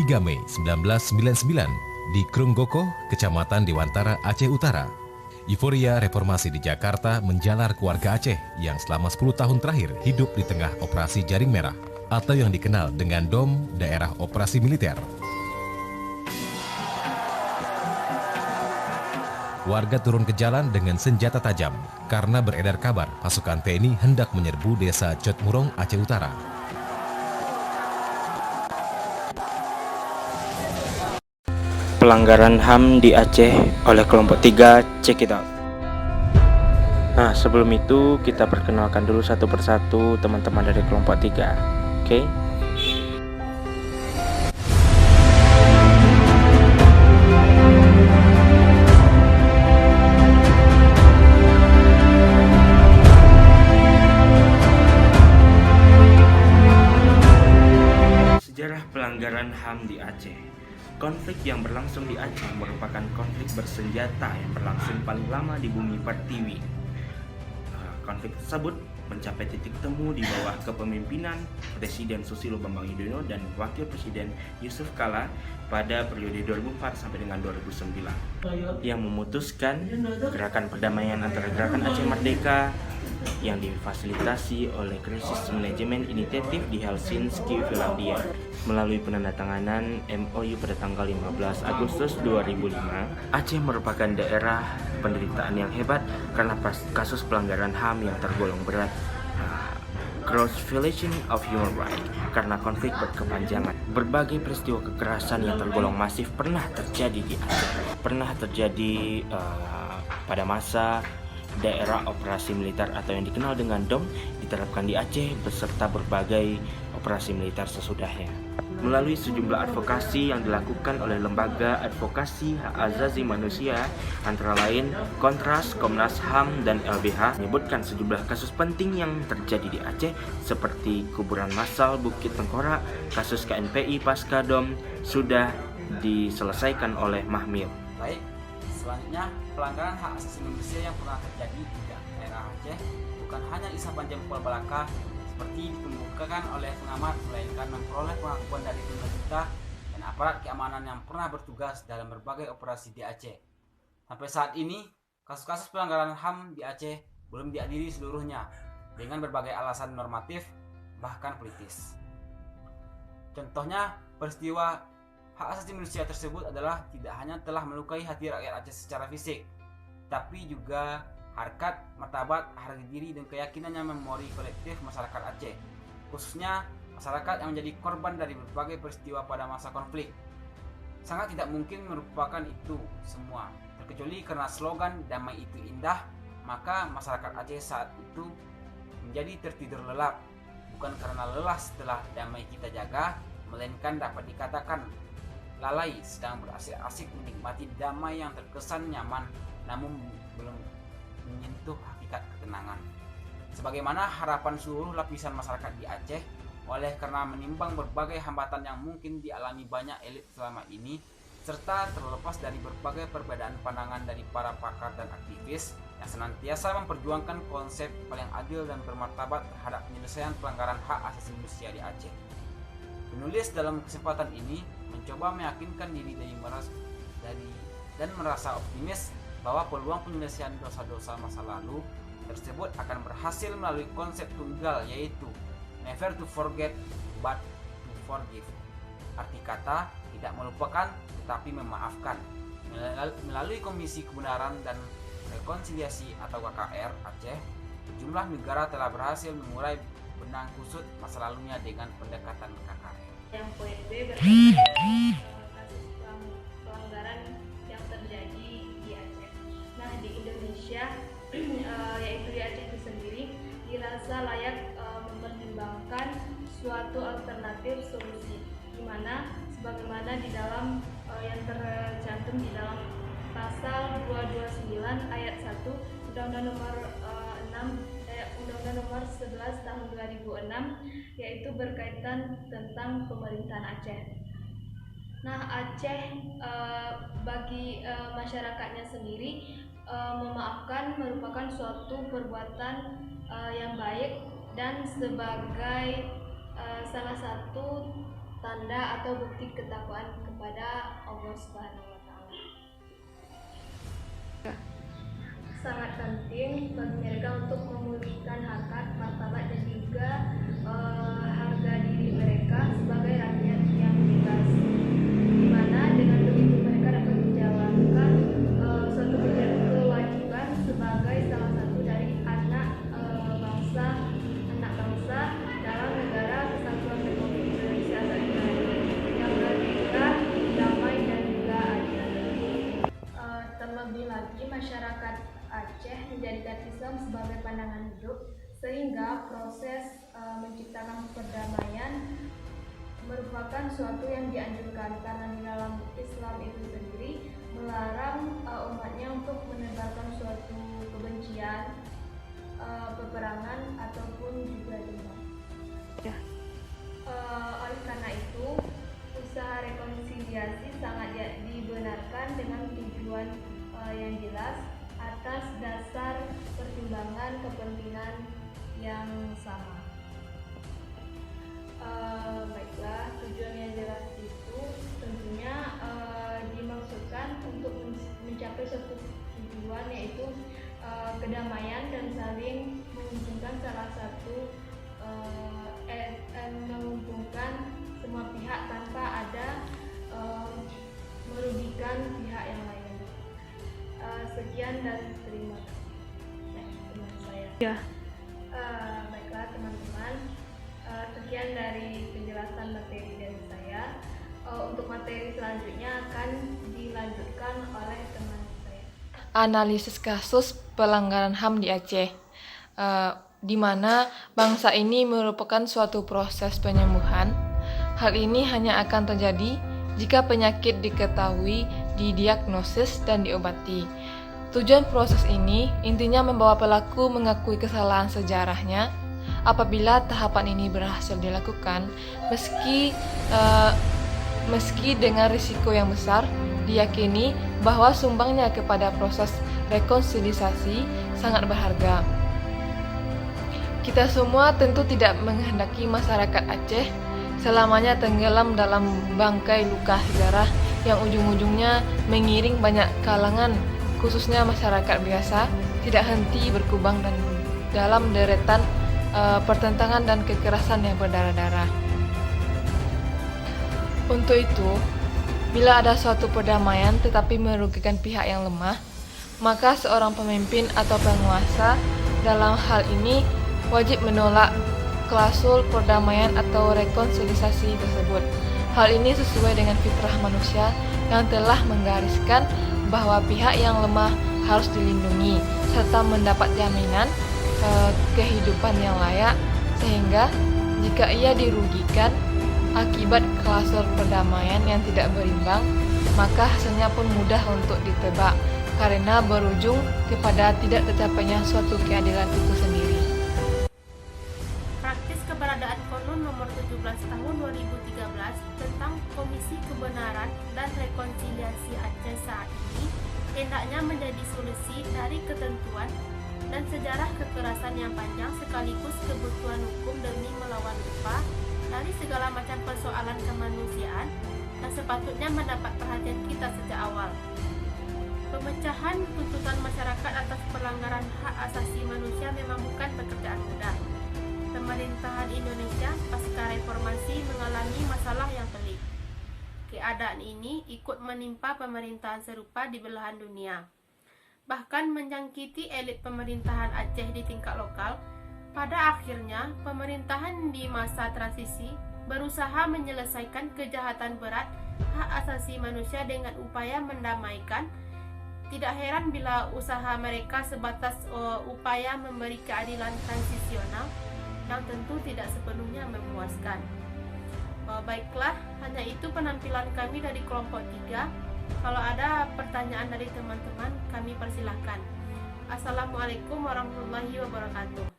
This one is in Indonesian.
3 Mei 1999 di Krunggoko, Kecamatan Dewantara, Aceh Utara. Euforia reformasi di Jakarta menjalar keluarga Aceh yang selama 10 tahun terakhir hidup di tengah operasi Jaring Merah atau yang dikenal dengan DOM, Daerah Operasi Militer. Warga turun ke jalan dengan senjata tajam karena beredar kabar pasukan TNI hendak menyerbu desa Cotmurong, Aceh Utara. Pelanggaran HAM di Aceh oleh kelompok 3, check it out. Nah, sebelum itu kita perkenalkan dulu satu persatu teman-teman dari kelompok 3. Oke? Sejarah pelanggaran HAM di Aceh. Konflik yang berlangsung di Aceh merupakan konflik bersenjata yang berlangsung paling lama di bumi Pertiwi. Konflik tersebut mencapai titik temu di bawah kepemimpinan Presiden Susilo Bambang Yudhoyono dan Wakil Presiden Yusuf Kala pada periode 2004 sampai dengan 2009 yang memutuskan gerakan perdamaian antara Gerakan Aceh Merdeka yang difasilitasi oleh Krisis Manajemen Initiative di Helsinki, Finlandia melalui penandatanganan MOU pada tanggal 15 Agustus 2005. Aceh merupakan daerah penderitaan yang hebat karena kasus pelanggaran HAM yang tergolong berat, gross violation of human rights, karena konflik berkepanjangan. Berbagai peristiwa kekerasan yang tergolong masif pernah terjadi di Aceh, pernah terjadi pada masa daerah operasi militer atau yang dikenal dengan DOM diterapkan di Aceh beserta berbagai operasi militer sesudahnya. Melalui sejumlah advokasi yang dilakukan oleh lembaga advokasi hak asasi manusia antara lain Kontras, Komnas HAM, dan LBH menyebutkan sejumlah kasus penting yang terjadi di Aceh seperti kuburan massal Bukit Tengkorak, kasus KNPI pasca DOM sudah diselesaikan oleh Mahmil. Baik, selanjutnya pelanggaran hak asasi manusia yang pernah terjadi di daerah Aceh bukan hanya isapan jempol belaka seperti dikemukakan oleh pengamat, melainkan memperoleh pengakuan dari pemerintah dan aparat keamanan yang pernah bertugas dalam berbagai operasi di Aceh. Sampai saat ini, kasus-kasus pelanggaran HAM di Aceh belum diadili seluruhnya dengan berbagai alasan normatif bahkan politis. Contohnya, peristiwa hak asasi manusia tersebut adalah tidak hanya telah melukai hati rakyat Aceh secara fisik, tapi juga harkat, martabat, harga diri, dan keyakinan yang memori kolektif masyarakat Aceh, khususnya masyarakat yang menjadi korban dari berbagai peristiwa pada masa konflik. Sangat tidak mungkin merupakan itu semua, terkecuali karena slogan damai itu indah, maka masyarakat Aceh saat itu menjadi tertidur lelap, bukan karena lelah setelah damai kita jaga, melainkan dapat dikatakan lalai sedang berasik-asik menikmati damai yang terkesan nyaman namun belum menyentuh hakikat ketenangan. Sebagaimana harapan seluruh lapisan masyarakat di Aceh, oleh karena menimbang berbagai hambatan yang mungkin dialami banyak elit selama ini, serta terlepas dari berbagai perbedaan pandangan dari para pakar dan aktivis yang senantiasa memperjuangkan konsep paling adil dan bermartabat terhadap penyelesaian pelanggaran hak asasi manusia di Aceh. Penulis dalam kesempatan ini mencoba meyakinkan diri dan merasa optimis bahwa peluang penyelesaian dosa-dosa masa lalu tersebut akan berhasil melalui konsep tunggal, yaitu never to forget but to forgive. Arti kata tidak melupakan tetapi memaafkan. Melalui Komisi Kebenaran dan Rekonsiliasi atau KKR Aceh, sejumlah negara telah berhasil mengurai benang kusut masa lalunya dengan pendekatan KKR. Yang poin B berkaitan kasus pelanggaran yang terjadi di Aceh. Nah, di Indonesia yaitu di Aceh itu sendiri dirasa layak mempertimbangkan suatu alternatif solusi, di mana sebagaimana di dalam yang tercantum di dalam pasal 229 ayat 1 Undang-Undang Nomor 11 tahun 2006, yaitu berkaitan tentang pemerintahan Aceh. Nah, Aceh bagi masyarakatnya sendiri memaafkan merupakan suatu perbuatan yang baik dan sebagai salah satu tanda atau bukti ketakwaan kepada Allah Subhanahu wa taala. Sangat penting bagi mereka untuk memulihkan harkat, martabat dan juga harga diri mereka sebagai rakyat yang bebas. Di mana dengan begitu mereka dapat menjalankan suatu kewajiban sebagai salah satu dari anak bangsa dalam negara Kesatuan Republik Indonesia yang merdeka, damai dan juga adil. Terlebih lagi masyarakat Aceh menjadikan Islam sebagai pandangan hidup, sehingga proses menciptakan perdamaian merupakan suatu yang dianjurkan, karena di dalam Islam itu sendiri melarang umatnya untuk menebarkan suatu kebencian, peperangan ataupun juga dendam. Oleh karena itu, usaha rekonsiliasi sangat dibenarkan dengan tujuan yang jelas atas dasar pertimbangan kepentingan yang sama. Baiklah, tujuan yang jelas itu tentunya dimaksudkan untuk mencapai suatu tujuan, yaitu kedamaian dan saling menguntungkan menguntungkan semua pihak tanpa ada merugikan pihak yang lain. Sekian dan terima kasih. Baiklah teman-teman, sekian dari penjelasan materi dari saya. Untuk materi selanjutnya akan dilanjutkan oleh teman saya. Analisis kasus pelanggaran HAM di Aceh, di mana bangsa ini merupakan suatu proses penyembuhan. Hal ini hanya akan terjadi jika penyakit diketahui, didiagnosis, dan diobati. Tujuan proses ini intinya membawa pelaku mengakui kesalahan sejarahnya. Apabila tahapan ini berhasil dilakukan, meski dengan risiko yang besar, diyakini bahwa sumbangnya kepada proses rekonsiliasi sangat berharga. Kita semua tentu tidak menghendaki masyarakat Aceh selamanya tenggelam dalam bangkai luka sejarah yang ujung-ujungnya mengiring banyak kalangan, khususnya masyarakat biasa, tidak henti berkubang dan dalam deretan pertentangan dan kekerasan yang berdarah-darah. Untuk itu, bila ada suatu perdamaian tetapi merugikan pihak yang lemah, maka seorang pemimpin atau penguasa dalam hal ini wajib menolak klausul perdamaian atau rekonsiliasi tersebut. Hal ini sesuai dengan fitrah manusia yang telah menggariskan bahwa pihak yang lemah harus dilindungi serta mendapat jaminan kehidupan yang layak, sehingga jika ia dirugikan akibat klausul perdamaian yang tidak berimbang, maka hasilnya pun mudah untuk ditebak karena berujung kepada tidak tercapainya suatu keadilan itu sendiri. Praktis keberadaan Konun nomor 17 tahun 2013 tentang Komisi Kebenaran dan Rekonsiliasi Aceh saat ini hendaknya menjadi solusi dari ketentuan dan sejarah kekerasan yang panjang sekaligus kebutuhan hukum demi melawan upah dari segala macam persoalan kemanusiaan yang sepatutnya mendapat perhatian kita sejak awal. Pemecahan tuntutan masyarakat atas pelanggaran hak asasi manusia memang bukan pekerjaan mudah. Pemerintahan Indonesia pasca reformasi mengalami masalah yang pelik. Keadaan ini ikut menimpa pemerintahan serupa di belahan dunia. Bahkan menjangkiti elit pemerintahan Aceh di tingkat lokal. Pada akhirnya, pemerintahan di masa transisi berusaha menyelesaikan kejahatan berat hak asasi manusia dengan upaya mendamaikan. Tidak heran bila usaha mereka sebatas upaya memberi keadilan transisional yang tentu tidak sepenuhnya memuaskan. Baiklah, hanya itu penampilan kami dari kelompok 3. Kalau ada pertanyaan dari teman-teman, kami persilahkan. Assalamualaikum warahmatullahi wabarakatuh.